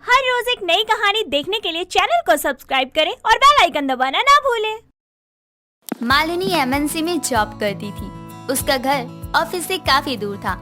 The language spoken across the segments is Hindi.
हर रोज एक नई कहानी देखने के लिए चैनल को सब्सक्राइब करें और बेल आइकन दबाना ना भूलें। मालिनी एमएनसी में जॉब करती थी। उसका घर ऑफिस से काफी दूर था।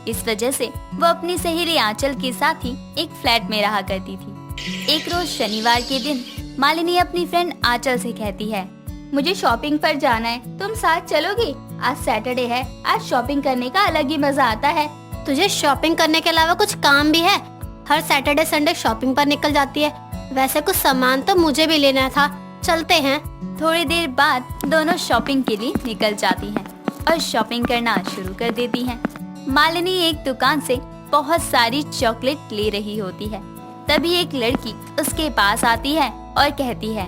इस वजह से वो अपनी सहेली आंचल के साथ ही एक फ्लैट में रहा करती थी। एक रोज शनिवार के दिन मालिनी अपनी फ्रेंड आंचल से कहती है, मुझे शॉपिंग पर जाना है, तुम साथ चलोगी? आज सैटरडे है, आज शॉपिंग करने का अलग ही मजा आता है। तुझे शॉपिंग करने के अलावा कुछ काम भी है? हर सैटरडे संडे शॉपिंग पर निकल जाती है। वैसे कुछ सामान तो मुझे भी लेना था, चलते हैं। थोड़ी देर बाद दोनों शॉपिंग के लिए निकल जाती हैं और शॉपिंग करना शुरू कर देती हैं। मालिनी एक दुकान से बहुत सारी चॉकलेट ले रही होती है। तभी एक लड़की उसके पास आती है और कहती है,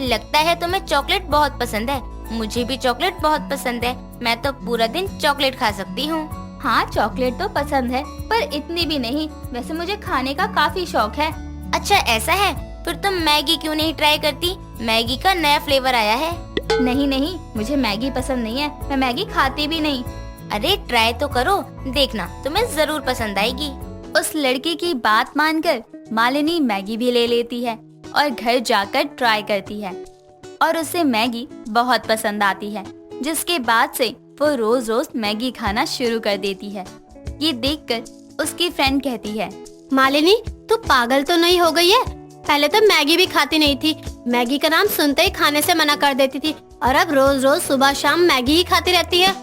लगता है तुम्हें चॉकलेट बहुत पसंद है। मुझे भी चॉकलेट बहुत पसंद है, मैं तो पूरा दिन चॉकलेट खा सकती हूँ। हाँ, चॉकलेट तो पसंद है, पर इतनी भी नहीं। वैसे मुझे खाने का काफी शौक है। अच्छा ऐसा है, फिर तुम मैगी क्यों नहीं ट्राई करती? मैगी का नया फ्लेवर आया है। नहीं नहीं, मुझे मैगी पसंद नहीं है, मैं मैगी खाती भी नहीं। अरे ट्राई तो करो, देखना तुम्हें जरूर पसंद आएगी। उस लड़की की बात मानकर मालिनी मैगी भी ले लेती है और घर जाकर ट्राई करती है और उसे मैगी बहुत पसंद आती है, जिसके बाद से वो रोज रोज मैगी खाना शुरू कर देती है। ये देखकर उसकी फ्रेंड कहती है, मालिनी तू पागल तो नहीं हो गई है? पहले तो मैगी भी खाती नहीं थी, मैगी का नाम सुनते ही खाने से मना कर देती थी, और अब रोज रोज सुबह शाम मैगी ही खाती रहती है।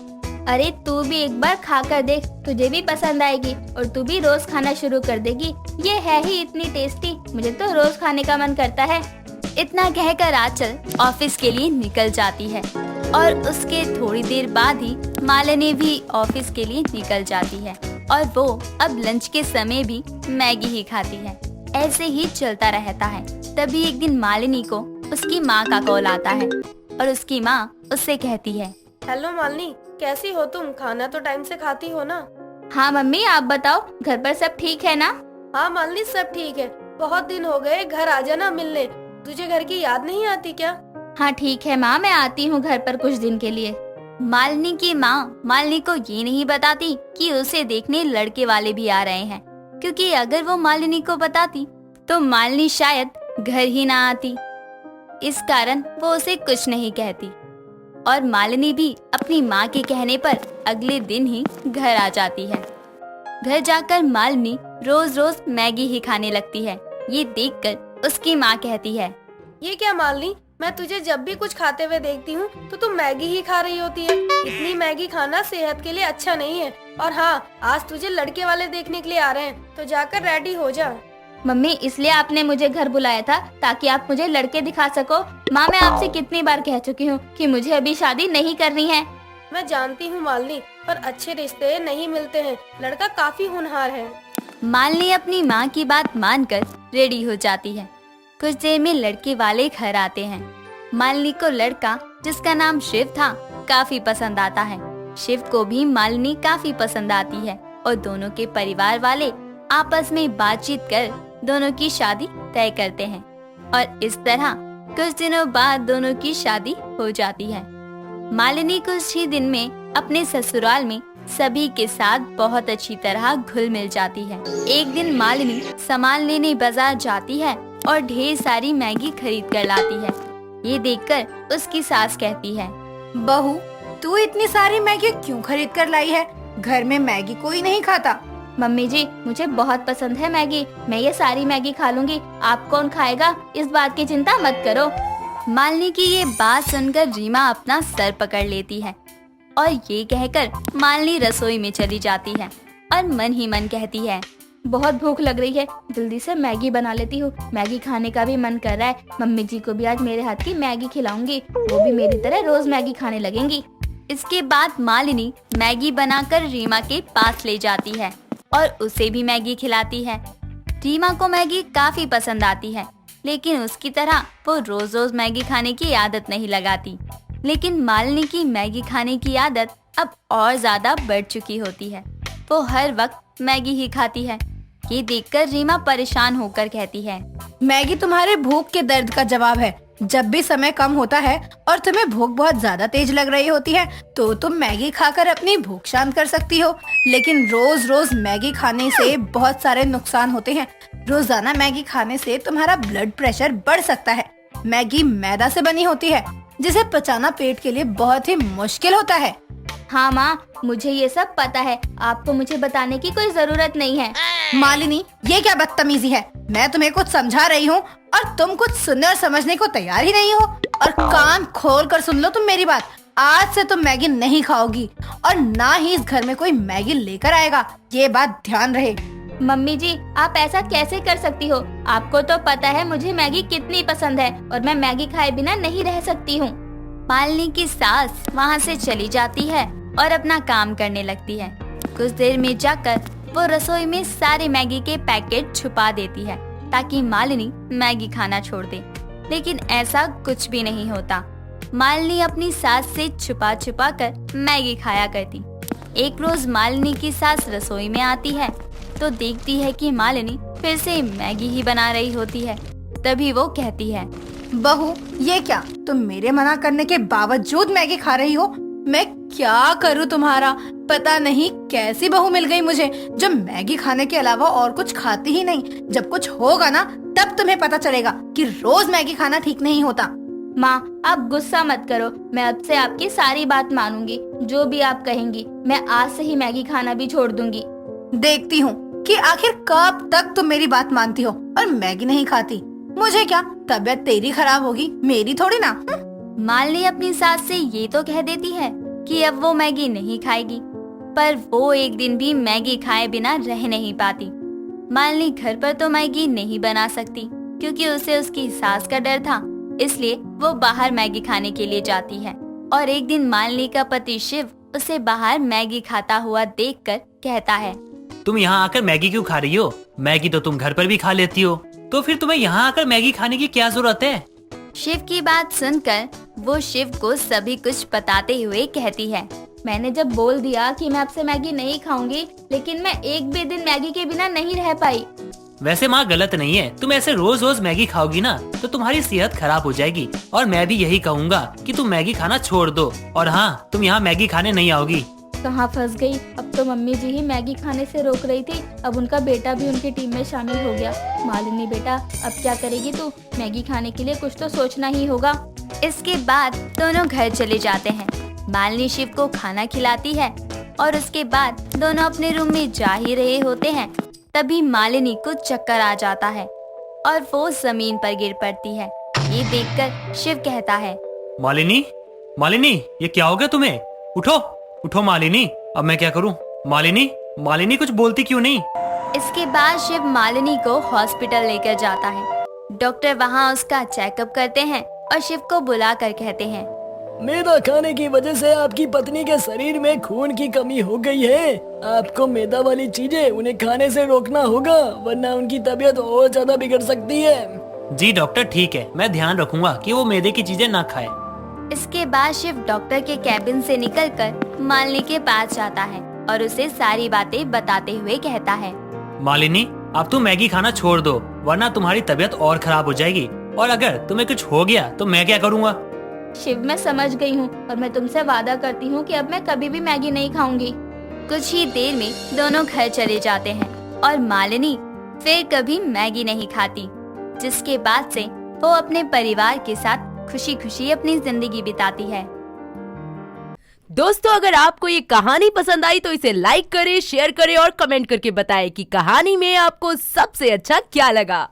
अरे तू भी एक बार खा कर देख, तुझे भी पसंद आएगी और तू भी रोज खाना शुरू कर देगी। ये है ही इतनी टेस्टी, मुझे तो रोज खाने का मन करता है। इतना कहकर आंचल ऑफिस के लिए निकल जाती है और उसके थोड़ी देर बाद ही मालिनी भी ऑफिस के लिए निकल जाती है और वो अब लंच के समय भी मैगी ही खाती है। ऐसे ही चलता रहता है। तभी एक दिन मालिनी को उसकी माँ का कॉल आता है और उसकी माँ उससे कहती है, हेलो मालिनी, कैसी हो तुम? खाना तो टाइम से खाती हो ना? हाँ मम्मी, आप बताओ, घर पर सब ठीक है ना? हाँ मालिनी, सब ठीक है। बहुत दिन हो गए, घर आ जाना मिलने। तुझे घर की याद नहीं आती क्या? हाँ ठीक है माँ, मैं आती हूँ घर पर कुछ दिन के लिए। मालिनी की माँ मालिनी को ये नहीं बताती कि उसे देखने लड़के वाले भी आ रहे हैं, क्योंकि अगर वो मालिनी को बताती तो मालिनी शायद घर ही ना आती। इस कारण वो उसे कुछ नहीं कहती और मालिनी भी अपनी माँ के कहने पर अगले दिन ही घर आ जाती है। घर जाकर मालिनी रोज रोज मैगी ही खाने लगती है। ये देखकर उसकी माँ कहती है, ये क्या मालिनी, मैं तुझे जब भी कुछ खाते हुए देखती हूँ तो तुम मैगी ही खा रही होती है। इतनी मैगी खाना सेहत के लिए अच्छा नहीं है। और हाँ, आज तुझे लड़के वाले देखने के लिए आ रहे हैं, तो जाकर रेडी हो जा। मम्मी, इसलिए आपने मुझे घर बुलाया था ताकि आप मुझे लड़के दिखा सको। माँ, मैं आपसे कितनी बार कह चुकी हूँ कि मुझे अभी शादी नहीं करनी है। मैं जानती हूँ मालिनी, पर अच्छे रिश्ते नहीं मिलते हैं। लड़का काफी होनहार है। मालिनी अपनी माँ की बात मानकर रेडी हो जाती है। कुछ देर में लड़के वाले घर आते हैं। मालिनी को लड़का, जिसका नाम शिव था, काफी पसंद आता है। शिव को भी मालिनी काफी पसंद आती है और दोनों के परिवार वाले आपस में बातचीत कर दोनों की शादी तय करते हैं और इस तरह कुछ दिनों बाद दोनों की शादी हो जाती है। मालिनी कुछ ही दिन में अपने ससुराल में सभी के साथ बहुत अच्छी तरह घुल मिल जाती है। एक दिन मालिनी सामान लेने बाजार जाती है और ढेर सारी मैगी खरीद कर लाती है। ये देखकर उसकी सास कहती है, बहू, तू इतनी सारी मैगी क्यों खरीद कर लाई है? घर में मैगी कोई नहीं खाता। मम्मी जी, मुझे बहुत पसंद है मैगी, मैं ये सारी मैगी खा लूंगी। आप कौन खाएगा, इस बात की चिंता मत करो। मालिनी की ये बात सुनकर रीमा अपना सर पकड़ लेती है और ये कहकर मालिनी रसोई में चली जाती है और मन ही मन कहती है, बहुत भूख लग रही है, जल्दी से मैगी बना लेती हूँ। मैगी खाने का भी मन कर रहा है। मम्मी जी को भी आज मेरे हाथ की मैगी खिलाऊंगी, वो भी मेरी तरह रोज मैगी खाने लगेंगी। इसके बाद मालिनी मैगी बनाकर रीमा के पास ले जाती है और उसे भी मैगी खिलाती है। रीमा को मैगी काफी पसंद आती है, लेकिन उसकी तरह वो रोज रोज मैगी खाने की आदत नहीं लगाती। लेकिन मालिनी की मैगी खाने की आदत अब और ज्यादा बढ़ चुकी होती है। वो हर वक्त मैगी ही खाती है। ये देखकर रीमा परेशान होकर कहती है, मैगी तुम्हारे भूख के दर्द का जवाब है। जब भी समय कम होता है और तुम्हें भूख बहुत ज्यादा तेज लग रही होती है तो तुम मैगी खाकर अपनी भूख शांत कर सकती हो, लेकिन रोज रोज मैगी खाने से बहुत सारे नुकसान होते हैं। रोजाना मैगी खाने से तुम्हारा ब्लड प्रेशर बढ़ सकता है। मैगी मैदा से बनी होती है जिसे पचाना पेट के लिए बहुत ही मुश्किल होता है। हाँ माँ, मुझे ये सब पता है, आपको मुझे बताने की कोई जरूरत नहीं है। मालिनी, ये क्या बदतमीजी है? मैं तुम्हें कुछ समझा रही हूँ और तुम कुछ सुनने और समझने को तैयार ही नहीं हो। और कान खोल कर सुन लो तुम मेरी बात। आज से तुम मैगी नहीं खाओगी और ना ही इस घर में कोई मैगी लेकर आएगा, ये बात ध्यान रहे। मम्मी जी, आप ऐसा कैसे कर सकती हो? आपको तो पता है मुझे मैगी कितनी पसंद है और मैं मैगी खाए बिना नहीं रह सकती हूँ। मालिनी की सास वहाँ से चली जाती है और अपना काम करने लगती है। कुछ देर में जाकर वो रसोई में सारे मैगी के पैकेट छुपा देती है ताकि मालिनी मैगी खाना छोड़ दे, लेकिन ऐसा कुछ भी नहीं होता। मालिनी अपनी सास से छुपा छुपा कर मैगी खाया करती। एक रोज मालिनी की सास रसोई में आती है तो देखती है कि मालिनी फिर से मैगी ही बना रही होती है। तभी वो कहती है, बहू, ये क्या तुम मेरे मना करने के बावजूद मैगी खा रही हो? मैं क्या करूँ तुम्हारा? पता नहीं कैसी बहू मिल गई मुझे जो मैगी खाने के अलावा और कुछ खाती ही नहीं। जब कुछ होगा ना तब तुम्हें पता चलेगा कि रोज मैगी खाना ठीक नहीं होता। माँ, आप गुस्सा मत करो, मैं अब से आपकी सारी बात मानूंगी। जो भी आप कहेंगी मैं आज से ही मैगी खाना भी छोड़ दूंगी। देखती हूँ कि आखिर कब तक तुम मेरी बात मानती हो और मैगी नहीं खाती। मुझे क्या, तबीयत तेरी खराब होगी, मेरी थोड़ी ना। मालिनी अपनी सास से ये तो कह देती है कि अब वो मैगी नहीं खाएगी, पर वो एक दिन भी मैगी खाए बिना रह नहीं पाती। मालिनी घर पर तो मैगी नहीं बना सकती क्योंकि उसे उसकी सास का डर था, इसलिए वो बाहर मैगी खाने के लिए जाती है। और एक दिन मालिनी का पति शिव उसे बाहर मैगी खाता हुआ देखकर कहता है, तुम यहाँ आकर मैगी क्यों खा रही हो? मैगी तो तुम घर पर भी खा लेती हो, तो फिर तुम्हें यहाँ आकर मैगी खाने की क्या जरूरत है? शिव की बात सुनकर वो शिव को सभी कुछ बताते हुए कहती है, मैंने जब बोल दिया कि मैं आपसे मैगी नहीं खाऊंगी, लेकिन मैं एक भी दिन मैगी के बिना नहीं रह पाई। वैसे माँ गलत नहीं है, तुम ऐसे रोज रोज मैगी खाओगी ना तो तुम्हारी सेहत खराब हो जाएगी। और मैं भी यही कहूँगा कि तुम मैगी खाना छोड़ दो। और हाँ, तुम यहाँ मैगी खाने नहीं आओगी। कहाँ फंस गई? अब तो मम्मी जी ही मैगी खाने से रोक रही थी, अब उनका बेटा भी उनकी टीम में शामिल हो गया। मालिनी बेटा, अब क्या करेगी तू? मैगी खाने के लिए कुछ तो सोचना ही होगा। इसके बाद दोनों घर चले जाते हैं। मालिनी शिव को खाना खिलाती है और उसके बाद दोनों अपने रूम में जा ही रहे होते हैं। तभी मालिनी को चक्कर आ जाता है और वो जमीन पर गिर पड़ती है। ये देखकर शिव कहता है, मालिनी, मालिनी, ये क्या हो गया तुम्हें? उठो, उठो मालिनी, अब मैं क्या करूं? मालिनी, मालिनी कुछ बोलती क्यों नहीं? इसके बाद शिव मालिनी को हॉस्पिटल लेकर जाता है। डॉक्टर वहाँ उसका चेकअप करते हैं और शिव को बुलाकर कहते हैं, मैदा खाने की वजह से आपकी पत्नी के शरीर में खून की कमी हो गई है। आपको मैदा वाली चीजें उन्हें खाने से रोकना होगा, वरना उनकी तबीयत और ज्यादा बिगड़ सकती है। जी डॉक्टर, ठीक है, मैं ध्यान रखूंगा कि वो मैदे की चीजें ना खाए। इसके बाद शिव डॉक्टर के कैबिन से निकलकर मालिनी के पास जाता है और उसे सारी बातें बताते हुए कहता है, मालिनी, अब तुम मैगी खाना छोड़ दो, वरना तुम्हारी तबीयत और खराब हो जाएगी। और अगर तुम्हें कुछ हो गया तो मैं क्या करूँगा? शिव, मैं समझ गई हूँ और मैं तुमसे वादा करती हूँ कि अब मैं कभी भी मैगी नहीं खाऊंगी। कुछ ही देर में दोनों घर चले जाते हैं और मालिनी फिर कभी मैगी नहीं खाती, जिसके बाद से वो अपने परिवार के साथ खुशी खुशी अपनी जिंदगी बिताती है। दोस्तों, अगर आपको ये कहानी पसंद आई तो इसे लाइक करें, शेयर करें और कमेंट करके बताएं कि कहानी में आपको सबसे अच्छा क्या लगा।